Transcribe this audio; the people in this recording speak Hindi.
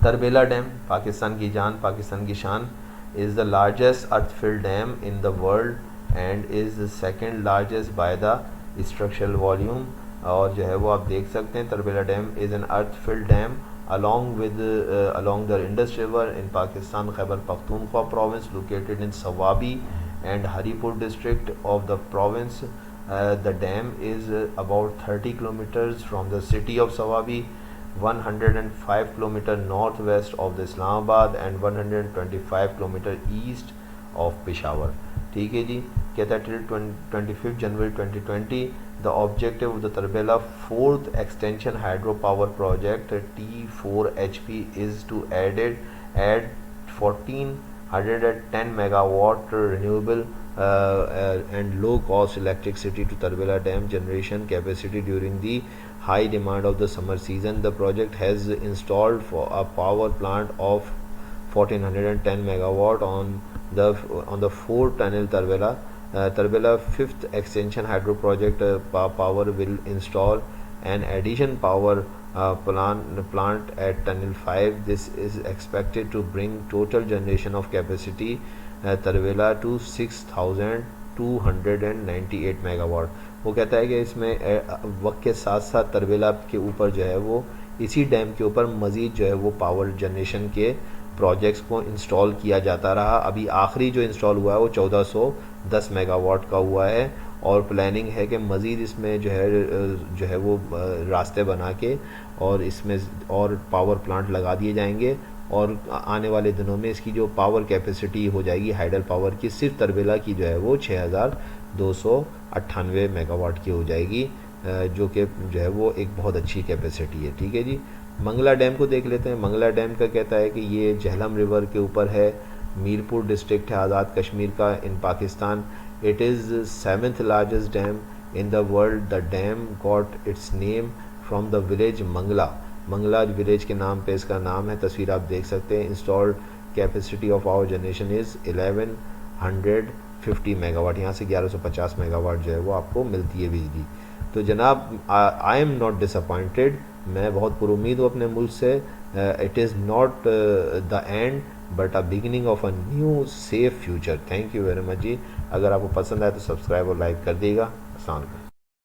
तरबेला डैम, पाकिस्तान की जान, पाकिस्तान की शान, is the largest earth field dam in the world and is the second largest by the structural volume. और जो है वो आप देख सकते हैं Tarbela dam is an earth field dam along the Indus River in Pakistan, Khyber Pakhtunkhwa province, located in Sawabi and Haripur district of the province. The dam is about 30 kilometers from the city of Sawabi, 105 kilometer northwest of the Islamabad and 125 kilometer east of Peshawar। ठीक है जी। कहता है till 25 January 2020 the objective of the Tarbela 4th extension hydro power project T4HP is to add 1410 megawatt renewable and low cost electricity to Tarbela dam generation capacity during the high demand of the summer season। The project has installed for a power plant of 1410 megawatt on the 4 tunnel Tarbela Tarbela 5th extension hydro project power will install an addition power plant at tunnel 5। This is expected to bring total generation of capacity Tarbela to 6298 megawatt। वो कहता है कि इसमें वक्त के साथ साथ तरबेला के ऊपर जो है वो इसी डैम के ऊपर मज़ीद जो है वो पावर जनरेशन के प्रोजेक्ट्स को इंस्टॉल किया जाता रहा। अभी आखिरी जो इंस्टॉल हुआ है वो 1410 मेगावाट का हुआ है और प्लानिंग है कि मज़ीद इसमें जो है वो रास्ते बना के और इसमें और पावर प्लांट लगा दिए जाएंगे और आने वाले दिनों में इसकी जो पावर कैपेसिटी हो जाएगी हाइडल पावर की सिर्फ तरबेला की जो है वो 6298 मेगावाट की हो जाएगी, जो कि जो है वो एक बहुत अच्छी कैपेसिटी है। ठीक है जी। मंगला डैम को देख लेते हैं। मंगला डैम का कहता है कि ये झेलम रिवर के ऊपर है, मीरपुर डिस्ट्रिक्ट है आज़ाद कश्मीर का in Pakistan. It is 7th largest dam in the world. The dam got its name from the village Mangla. Mangla village के नाम पे इसका नाम है, तस्वीर आप देख सकते हैं। Installed capacity of our generation is 1150 megawatt. यहाँ से 1150 मेगावाट जो है वो आपको मिलती है बिजली। तो जनाब आई एम नॉट डिसअपॉइंटेड, मैं बहुत पुरुमीद हूँ अपने मुल्क से। It is not the end but a beginning of a new safe future. Thank you very much ji. अगर आपको पसंद आए तो सब्सक्राइब और लाइक कर देगा। अस्सलाम वालेकुम।